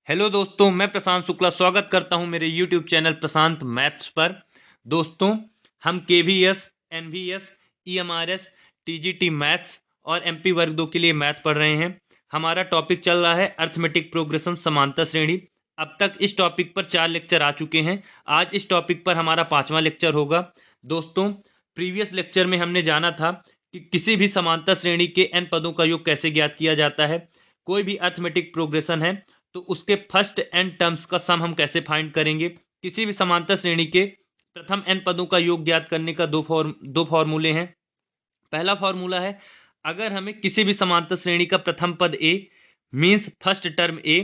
Hello दोस्तों, मैं प्रशांत शुक्ला स्वागत करता हूं मेरे यूट्यूब चैनल प्रशांत मैथ्स पर। दोस्तों, हम KVS, NVS, EMRS, TGT maths और एमपी वर्ग 2 के लिए मैथ पढ़ रहे हैं। हमारा टॉपिक चल रहा है अर्थमेटिक प्रोग्रेशन समांतर श्रेणी। अब तक इस टॉपिक पर 4 लेक्चर आ चुके हैं। आज इस टॉपिक पर हमारा 5वां लेक्चर होगा। दोस्तों, प्रीवियस लेक्चर में हमने जाना था कि किसी भी समांतर श्रेणी के n पदों का योग कैसे ज्ञात किया जाता है। कोई भी अर्थमेटिक प्रोग्रेशन है तो उसके फर्स्ट n टर्म्स का सम हम कैसे फाइंड करेंगे। किसी भी समांतर श्रेणी के प्रथम n पदों का योग ज्ञात करने का दो फॉर्मूले हैं। पहला फॉर्मूला है, अगर हमें किसी भी समांतर श्रेणी का प्रथम पद a means first term a,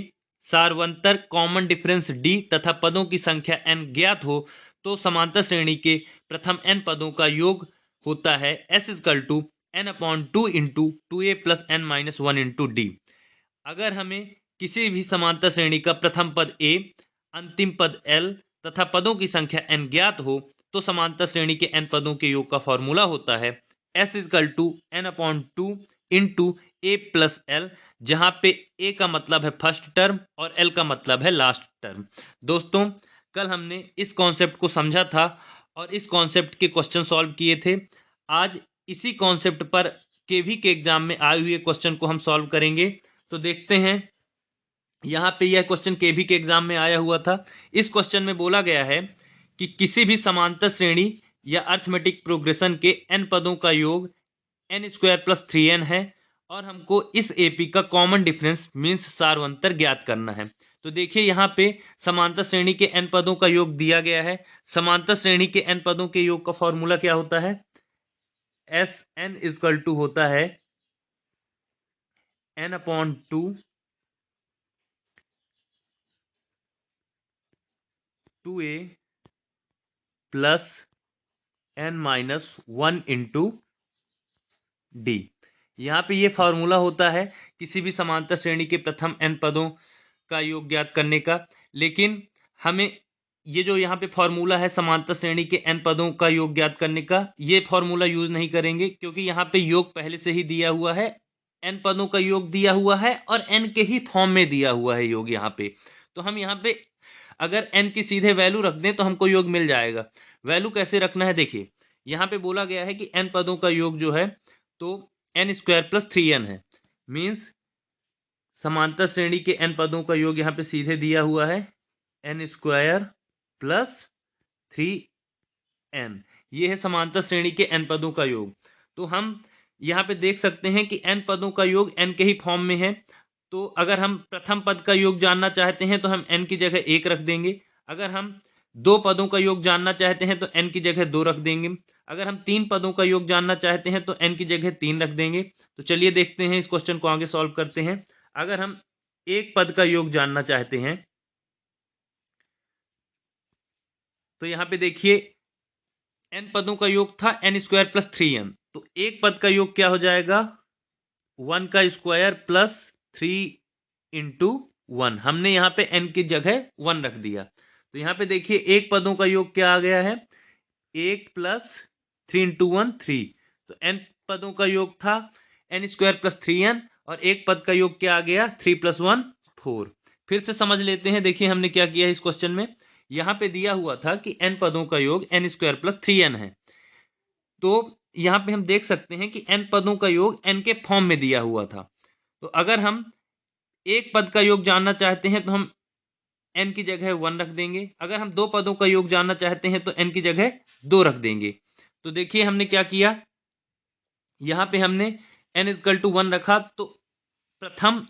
सार्वंतर कॉमन डिफरेंस d तथा पदों की संख्या n ज्ञात हो तो समांतर श्रेणी के प्रथम n पदों का योग होता है s equal to n/2 into 2a plus n minus 1 into D. अगर हमें किसी भी समांतर श्रेणी का प्रथम पद a, अंतिम पद l तथा पदों की संख्या n ज्ञात हो तो समांतर श्रेणी के n पदों के योग का फॉर्मूला होता है s equal to n/2 into a plus l, जहां पे a का मतलब है फर्स्ट टर्म और l का मतलब है लास्ट टर्म। दोस्तों, कल हमने इस कॉन्सेप्ट को समझा था और इस कॉन्सेप्ट के क्वेश्चन सॉल्व किए थे। आज इसी कॉन्सेप्ट पर केवी के एग्जाम में आए हुए क्वेश्चन को हम सॉल्व करेंगे। तो देखते हैं, यहाँ पे यह क्वेश्चन केवी के एग्जाम में आया हुआ था। इस क्वेश्चन में बोला गया है कि किसी भी समांतर श्रेणी या अर्थमेटिक प्रोग्रेशन के n पदों का योग n² प्लस 3n है और हमको इस एपी का कॉमन डिफरेंस मींस सारवंतर ज्ञात करना है। तो देखिए, यहाँ पे समांतर श्रेणी के n पदों का योग दिया गया है। समांतर श्रेणी के n पदों के योग का फॉर्मूला क्या होता है? एस एन इजकल टू होता है n/2 2a plus n minus 1 into D. यहाँ पे ये फॉर्मूला होता है किसी भी समांतर श्रेणी के प्रथम n पदों का योग ज्ञात करने का। लेकिन हमें ये जो यहाँ पे फॉर्मूला है समांतर श्रेणी के n पदों का योग ज्ञात करने का, ये फॉर्मूला यूज नहीं करेंगे क्योंकि यहाँ पे योग पहले से ही दिया हुआ है। n पदों का योग दिया हुआ है और n के ही फॉर्म में दिया हुआ है योग यहाँ पे। तो हम यहाँ पे अगर n की सीधे वैल्यू रख दें तो हमको योग मिल जाएगा। वैल्यू कैसे रखना है, देखिए यहाँ पे बोला गया है कि n पदों का योग जो है तो n² प्लस 3n है। मींस समांतर श्रेणी के n पदों का योग यहाँ पे सीधे दिया हुआ है n² प्लस 3n। ये है समांतर श्रेणी के n पदों का योग। तो हम यहाँ पे देख सकते हैं कि n पदों का योग n के ही फॉर्म में है। तो अगर हम प्रथम पद का योग जानना चाहते हैं तो हम n की जगह 1 रख देंगे। अगर हम दो पदों का योग जानना चाहते हैं तो n की जगह 2 रख देंगे। अगर हम 3 पदों का योग जानना चाहते हैं तो n की जगह 3 रख देंगे। तो चलिए देखते हैं, इस क्वेश्चन को आगे सॉल्व करते हैं। अगर हम एक पद का योग जानना चाहते हैं तो यहाँ पे देखिए n पदों का योग था n² प्लस 3n। तो एक पद का योग क्या हो जाएगा? 1 का स्क्वायर प्लस 3 इंटू 1। हमने यहाँ पे n की जगह 1 रख दिया। तो यहाँ पे देखिए एक पदों का योग क्या आ गया है? 1 प्लस 3 इंटू 1 3। तो n पदों का योग था n² प्लस 3n और एक पद का योग क्या आ गया? 3 प्लस 1 4। फिर से समझ लेते हैं। देखिए हमने क्या किया है इस क्वेश्चन में। यहाँ पे दिया हुआ था कि n पदों का योग n² प्लस 3n है। तो यहाँ पे हम देख सकते हैं कि n पदों का योग n के फॉर्म में दिया हुआ था। तो अगर हम एक पद का योग जानना चाहते हैं तो हम n की जगह 1 रख देंगे। अगर हम दो पदों का योग जानना चाहते हैं तो n की जगह 2 रख देंगे। तो देखिए हमने क्या किया, यहाँ पे हमने n इजकल टू 1 रखा तो प्रथम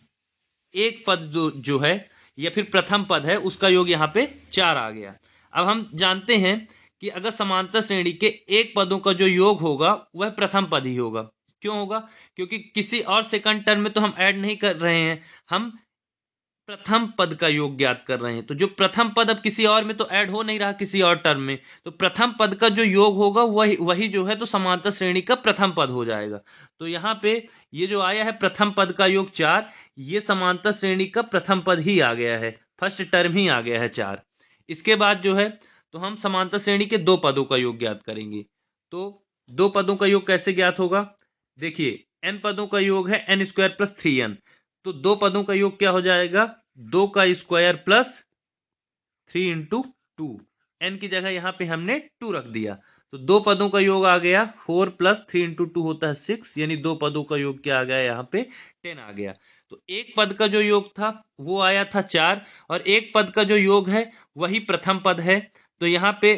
एक पद जो है या फिर प्रथम पद है उसका योग यहाँ पे 4 आ गया। अब हम जानते हैं कि अगर समांतर श्रेणी के एक पदों का जो योग होगा वह प्रथम पद ही होगा। क्यों होगा? क्योंकि किसी और सेकंड टर्म में तो हम ऐड नहीं कर रहे हैं, हम प्रथम पद का योग ज्ञात कर रहे हैं। तो जो प्रथम पद अब किसी और में तो ऐड हो नहीं रहा किसी और टर्म में, तो प्रथम पद का जो योग होगा वही जो है तो समांतर श्रेणी का प्रथम पद हो जाएगा। तो यहाँ पे ये जो आया है प्रथम पद का योग 4, ये समांतर श्रेणी का प्रथम पद ही आ गया है, फर्स्ट टर्म ही आ गया है 4। इसके बाद जो है तो हम समांतर श्रेणी के दो पदों का योग ज्ञात करेंगे। तो दो पदों का योग कैसे ज्ञात होगा? देखिए n पदों का योग है n² प्लस 3n। तो दो पदों का योग क्या हो जाएगा? 2 का स्क्वायर प्लस 3 इंटू 2, एन की जगह यहाँ पे हमने 2 रख दिया, तो दो पदों का योग आ गया 4 प्लस 3 इंटू 2 होता है 6, यानी दो पदों का योग क्या आ गया यहाँ पे 10 आ गया। तो एक पद का जो योग था वो आया था 4, और एक पद का जो योग है वही प्रथम पद है। तो यहाँ पे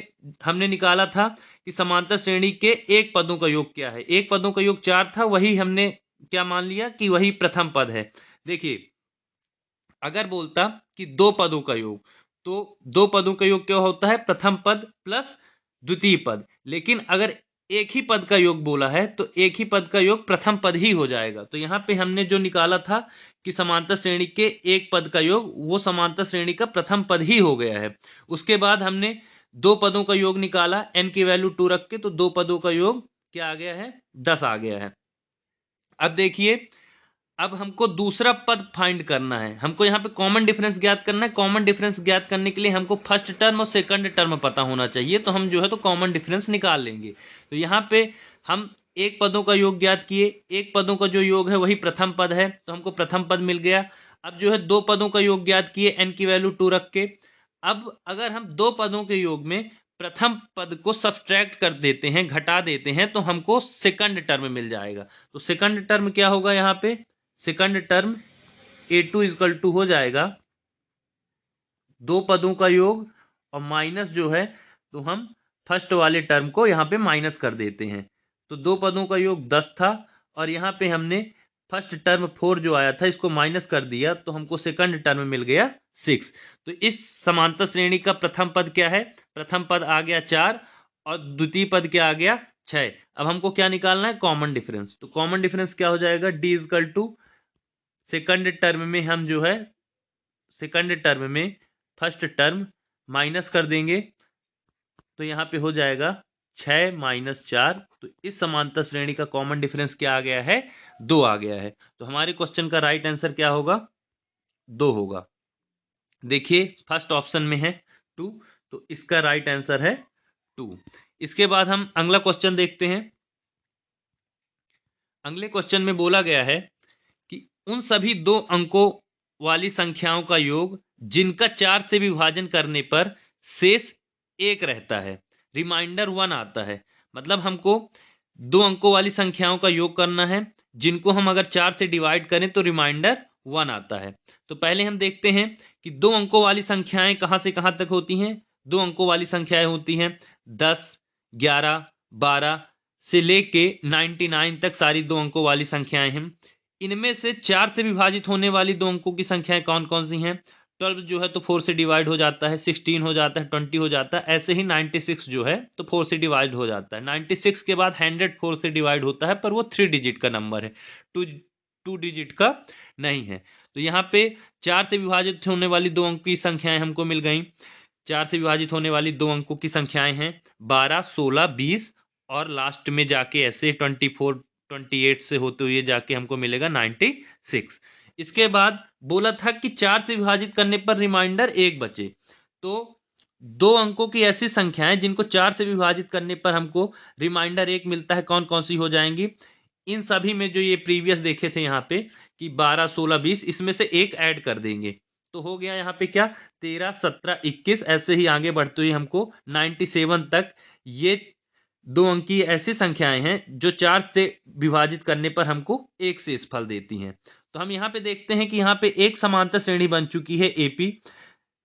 हमने निकाला था कि समांतर श्रेणी के एक पदों का योग क्या है, एक पदों का योग 4 था, वही हमने क्या मान लिया कि वही प्रथम पद है। देखिए अगर बोलता कि दो पदों का योग, तो दो पदों का योग क्या होता है, प्रथम पद प्लस द्वितीय पद, लेकिन अगर एक ही पद का योग बोला है तो एक ही पद का योग प्रथम पद ही हो जाएगा। तो यहाँ पे हमने जो निकाला था कि समांतर श्रेणी के एक पद का योग, वो समांतर श्रेणी का प्रथम पद ही हो गया है। उसके बाद हमने दो पदों का योग निकाला n की वैल्यू 2 रख के, तो दो पदों का योग क्या आ गया है, 10 आ गया है। अब देखिए, अब हमको दूसरा पद फाइंड करना है, हमको यहाँ पे कॉमन डिफरेंस ज्ञात करना है। कॉमन डिफरेंस ज्ञात करने के लिए हमको फर्स्ट टर्म और सेकंड टर्म पता होना चाहिए, तो हम जो है तो कॉमन डिफरेंस निकाल लेंगे। तो यहाँ पे हम एक पदों का योग ज्ञात किए, एक पदों का जो योग है वही प्रथम पद है, तो हमको प्रथम पद मिल गया। अब जो है दो पदों का योग ज्ञात किए n की वैल्यू 2 रख के। अब अगर हम दो पदों के योग में प्रथम पद को सब्सट्रैक्ट कर देते हैं, घटा देते हैं, तो हमको सेकंड टर्म मिल जाएगा। तो सेकंड टर्म क्या होगा, यहाँ पे second term a2 is equal to हो जाएगा दो पदों का योग और माइनस जो है, तो हम फर्स्ट वाले टर्म को यहाँ पे माइनस कर देते हैं। तो दो पदों का योग 10 था, और यहाँ पे हमने फर्स्ट टर्म 4 जो आया था इसको माइनस कर दिया, तो हमको सेकंड टर्म मिल गया 6। तो इस समांतर श्रेणी का प्रथम पद क्या है, प्रथम पद आ गया 4 और द्वितीय पद क्या आ गया 6। अब हमको क्या निकालना है, कॉमन डिफरेंस। तो कॉमन डिफरेंस क्या हो जाएगा, d equal to second term में हम जो है सेकंड टर्म में फर्स्ट टर्म माइनस कर देंगे, तो यहाँ पे हो जाएगा 6 माइनस 4। तो इस समांतर श्रेणी का कॉमन डिफरेंस क्या आ गया है, 2 आ गया है। तो हमारे क्वेश्चन का राइट आंसर क्या होगा, 2 होगा। देखिए फर्स्ट ऑप्शन में है 2, तो इसका राइट आंसर है 2। इसके बाद हम अगला क्वेश्चन देखते हैं। अगले क्वेश्चन में बोला गया है कि उन सभी दो अंकों वाली संख्याओं का योग जिनका 4 से विभाजन करने पर शेष 1 रहता है, रिमाइंडर 1 आता है। मतलब हमको दो अंकों वाली संख्याओं का योग करना है जिनको हम अगर 4 से डिवाइड करें तो रिमाइंडर 1 आता है। तो पहले हम देखते हैं कि दो अंकों वाली संख्याएं कहां से कहां तक होती हैं। दो अंकों वाली संख्याएं होती हैं 10, 11, 12 से लेके 99 तक सारी दो अंकों वाली संख्याएं हैं। इनमें से 4 से विभाजित होने वाली दो अंकों की संख्याएं कौन कौन सी हैं। 12 जो है तो 4 से डिवाइड हो जाता है, 16 हो जाता है, 20 हो जाता है। ऐसे ही 96 जो है तो 4 से डिवाइड हो जाता है। 96 के बाद 100 4 से डिवाइड होता है, पर वो 3 डिजिट का नंबर है, टू डिजिट का नहीं है। तो यहाँ पे 4 से विभाजित होने वाली दो अंक की संख्याएं हमको मिल गई। 4 से विभाजित होने वाली दो अंकों की संख्याएं हैं 12, 16, 20, और लास्ट में जाके ऐसे 24, 28 से होते हुए जाके हमको मिलेगा 96। इसके बाद बोला था कि 4 से विभाजित करने पर रिमाइंडर 1 बचे। तो दो अंकों की ऐसी संख्याएं जिनको 4 से विभाजित करने पर हमको रिमाइंडर 1 मिलता है, कौन कौन सी हो जाएंगी। इन सभी में जो ये प्रीवियस देखे थे यहाँ पे कि 12, 16, 20, इसमें से एक ऐड कर देंगे, तो हो गया यहाँ पे क्या 13, 17, 21, ऐसे ही आगे बढ़ते हुए हमको 97 तक ये दो अंकी ऐसी संख्याएं हैं जो 4 से विभाजित करने पर हमको एक शेष फल देती हैं। तो हम यहाँ पे देखते हैं कि यहाँ पे एक समांतर श्रेणी बन चुकी है एपी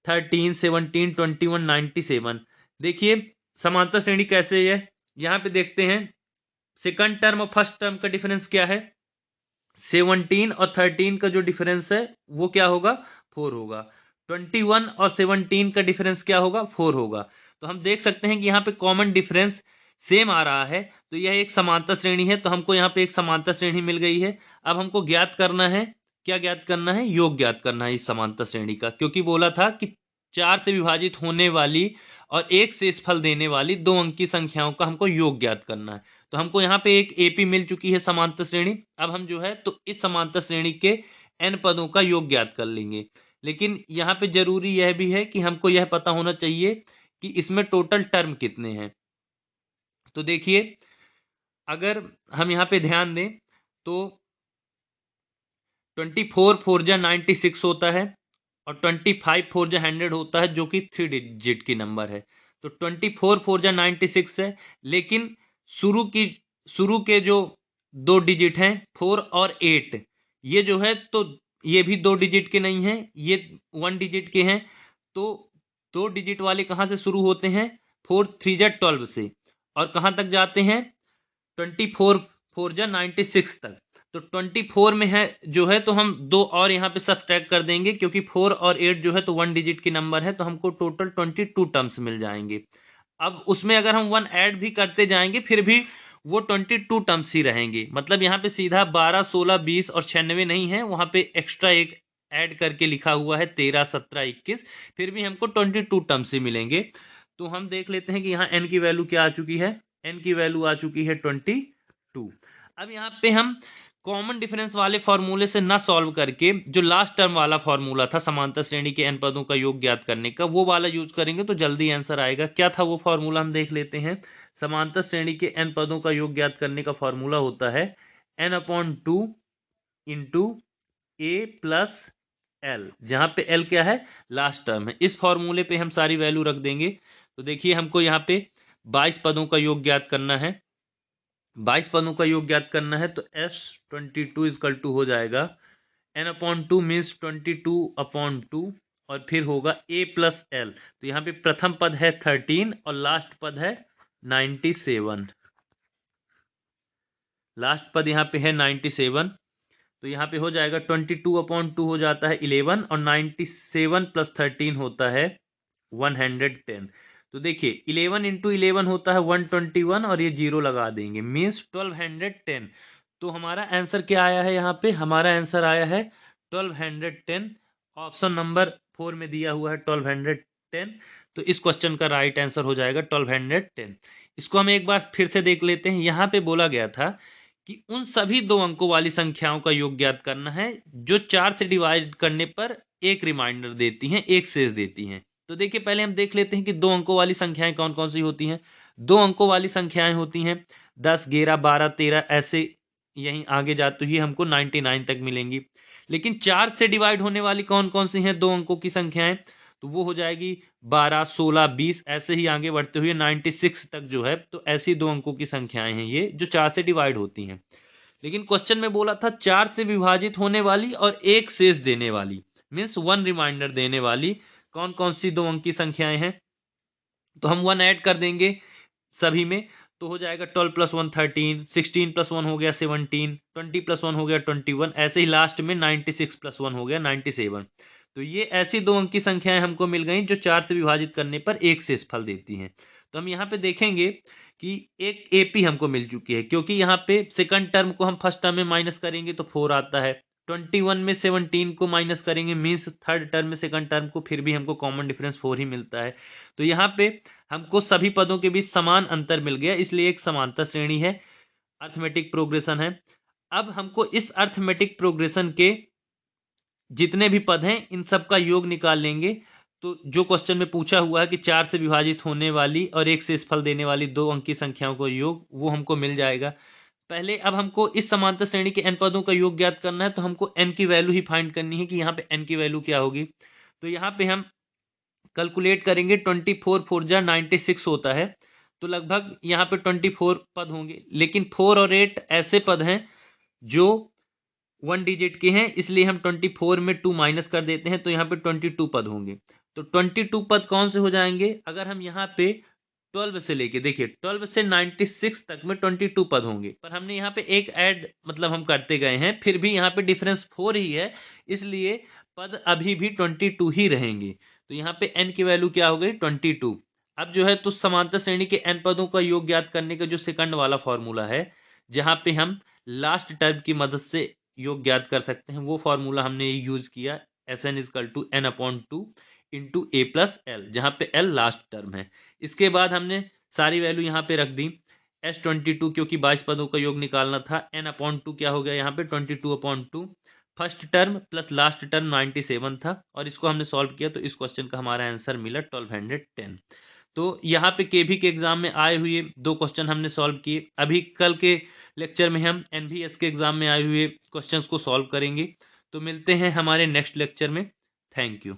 13, 17, 21, 97। देखिए समांतर श्रेणी कैसे है, यहाँ पे देखते हैं सेकंड टर्म और फर्स्ट टर्म का डिफरेंस क्या है। 17 और 13 का जो डिफरेंस है वो क्या होगा, 4 होगा। 21 और 17 का डिफरेंस क्या होगा, 4 होगा। तो हम देख सकते हैं कि यहाँ पे कॉमन डिफरेंस सेम आ रहा है, तो यह एक समांतर श्रेणी है। तो हमको यहाँ पे एक समांतर श्रेणी मिल गई है। अब हमको ज्ञात करना है, क्या ज्ञात करना है, योग ज्ञात करना है इस समांतर श्रेणी का, क्योंकि बोला था कि 4 से विभाजित होने वाली और एक शेषफल देने वाली दो अंकी संख्याओं का हमको योग ज्ञात करना है। तो हमको यहाँ पे एक एपी मिल चुकी है समांतर श्रेणी। अब हम जो है तो इस समांतर श्रेणी के n पदों का योग ज्ञात कर लेंगे। लेकिन यहाँ पे जरूरी यह भी है कि हमको यह पता होना चाहिए कि इसमें टोटल टर्म कितने हैं। तो देखिए अगर हम यहाँ पे ध्यान दें तो 24 4 जा 96 होता है, और 25 4 जा 100 होता है, जो कि 3 डिजिट की नंबर है। तो 24 4 जा 96 है, लेकिन शुरू के जो 2 डिजिट हैं 4 और 8, ये जो है तो ये भी 2 डिजिट के नहीं हैं, ये 1 डिजिट के हैं। तो 2 डिजिट वाले कहाँ से शुरू होते हैं? 4 3 जा 12 से, और कहाँ तक जाते हैं? 24 4 जा 96 तक। तो 24 में है जो है, तो हम 2 और यहाँ पे सब्ट्रैक्ट कर देंगे, क्योंकि 4 और 8 जो है तो 1 डिजिट की नंबर है, तो हमको टोटल 22 टर्म्स मिल जाएंगे। अब उसमें अगर हम 1 ऐड भी करते जाएंगे, फिर भी वो 22 टर्म्स ही रहेंगे। मतलब यहाँ पे सीधा 12 16 20 और 96 नहीं है, वहां पे एक्स्ट्रा एक ऐड करके लिखा हुआ है 13 17 21, फिर भी हमको 22 टर्म्स ही मिलेंगे। तो हम देख लेते हैं कि यहाँ n की वैल्यू क्या आ चुकी है। n की वैल्यू आ चुकी है 22। अब यहाँ पे हम कॉमन डिफरेंस वाले फॉर्मूले से ना सॉल्व करके जो लास्ट टर्म वाला फॉर्मूला था समांतर श्रेणी के n पदों का योग ज्ञात करने का, वो वाला यूज करेंगे तो जल्दी आंसर आएगा। क्या था वो फॉर्मूला, हम देख लेते हैं। समांतर श्रेणी के n पदों का योग ज्ञात करने का फॉर्मूला होता है n/2 into a plus L, जहां पे एल क्या है? लास्ट टर्म है। इस फॉर्मूले पे हम सारी वैल्यू रख देंगे। तो देखिए, हमको यहाँ पे 22 पदों का योग ज्ञात करना है। 22 पदों का योग ज्ञात करना है, तो S22 इजकल टू हो जाएगा n/2 मीन्स 22/2, और फिर होगा a प्लस एल। तो यहाँ पे प्रथम पद है 13 और लास्ट पद है 97। लास्ट पद यहाँ पे है 97, तो यहाँ पे हो जाएगा 22/2 हो जाता है 11, और 97 प्लस 13 होता है 110। तो देखिए 11 इंटू 11 होता है 121, और ये जीरो लगा देंगे, मीन्स 1210। तो हमारा आंसर क्या आया है? यहाँ पे हमारा आंसर आया है 1210। ऑप्शन नंबर 4 में दिया हुआ है 1210। तो इस क्वेश्चन का राइट आंसर हो जाएगा 1210। इसको हम एक बार फिर से देख लेते हैं। यहाँ पे बोला गया था कि उन सभी 2 अंकों वाली संख्याओं का योग ज्ञात करना है जो 4 से डिवाइड करने पर एक रिमाइंडर देती हैं, एक शेष देती हैं। तो देखिए, पहले हम देख लेते हैं कि 2 अंकों वाली संख्याएं कौन कौन सी होती हैं। 2 अंकों वाली संख्याएं होती हैं 10 11 12 13, ऐसे यहीं आगे जाते हुए हमको 99 तक मिलेंगी। लेकिन 4 से डिवाइड होने वाली कौन कौन सी हैं 2 अंकों की संख्याएं? तो वो हो जाएगी 12 16 20, ऐसे ही आगे बढ़ते हुए 96 तक जो है, तो ऐसी 2 अंकों की संख्याएं हैं ये, जो 4 से डिवाइड होती हैं। लेकिन क्वेश्चन में बोला था 4 से विभाजित होने वाली और एक शेष देने वाली, मीन्स 1 रिमाइंडर देने वाली कौन कौन सी 2 अंक की संख्याएं हैं। तो हम 1 ऐड कर देंगे सभी में, तो हो जाएगा 12 प्लस 1 13, 16 प्लस 1 हो गया 17, 20 प्लस 1 हो गया 21, ऐसे ही लास्ट में 96 प्लस 1 हो गया 97। तो ये ऐसी 2 अंक की संख्याएं हमको मिल गई जो 4 से विभाजित करने पर एक शेषफल देती हैं। तो हम यहाँ पे देखेंगे कि एक एपी हमको मिल चुकी है, क्योंकि यहाँ पे सेकंड टर्म को हम फर्स्ट टर्म में माइनस करेंगे तो 4 आता है। 21 में 17 को माइनस करेंगे, मीन्स थर्ड टर्म में सेकंड टर्म को, फिर भी हमको कॉमन डिफरेंस 4 ही मिलता है। तो यहाँ पे हमको सभी पदों के बीच समान अंतर मिल गया, इसलिए एक समांतर श्रेणी है, अर्थमेटिक प्रोग्रेशन है। अब हमको इस अर्थमेटिक प्रोग्रेशन के जितने भी पद हैं इन सब का योग निकाल लेंगे। तो जो क्वेश्चन में पूछा हुआ है कि 4 से विभाजित होने वाली और एक शेषफल देने वाली 2 अंक की संख्याओं का योग, वो हमको मिल जाएगा। पहले अब हमको इस समांतर श्रेणी के n पदों का योग ज्ञात करना है, तो हमको n की वैल्यू ही फाइंड करनी है कि यहाँ पे n की वैल्यू क्या होगी। तो यहाँ पे हम कैलकुलेट करेंगे, 24 4 जा 96 होता है, तो लगभग यहाँ पे 24 पद होंगे। लेकिन 4 और 8 ऐसे पद हैं जो 1 डिजिट के हैं, इसलिए हम 24 में 2 माइनस कर देते हैं, तो यहाँ पे 22 पद होंगे। तो 22 पद कौन से हो जाएंगे? अगर हम यहाँ पे 12 से लेके देखिए, 12 से 96 तक में 22 पद होंगे, पर हमने यहाँ पे एक ऐड मतलब हम करते गए हैं, फिर भी यहाँ पे डिफरेंस 4 ही है, इसलिए पद अभी भी 22 ही रहेंगे। तो यहाँ पे n की वैल्यू क्या हो गई? 22। अब जो है तो समांतर श्रेणी के n पदों का योग ज्ञात करने का जो सेकंड वाला फॉर्मूला है, जहां पे हम लास्ट टर्म की मदद से योग ज्ञात कर सकते हैं, वो फॉर्मूला हमने यूज किया, Sn equal to n/2 into A plus L, जहां पे एल लास्ट टर्म है। इसके बाद हमने सारी वैल्यू यहाँ पे रख दी। S22 क्योंकि 22 पदों का योग निकालना था, n/2 क्या हो गया यहाँ पे 22/2, first term plus last term 97 था, और इसको हमने सॉल्व किया तो इस क्वेश्चन का हमारा आंसर मिला 1210। तो यहाँ पे केवी के एग्जाम में आए हुए 2 क्वेश्चन हमने सॉल्व किए। अभी कल के लेक्चर में हम एनवीएस के एग्जाम में आए हुए क्वेश्चंस को सॉल्व करेंगे। तो मिलते हैं हमारे नेक्स्ट लेक्चर में। Thank you.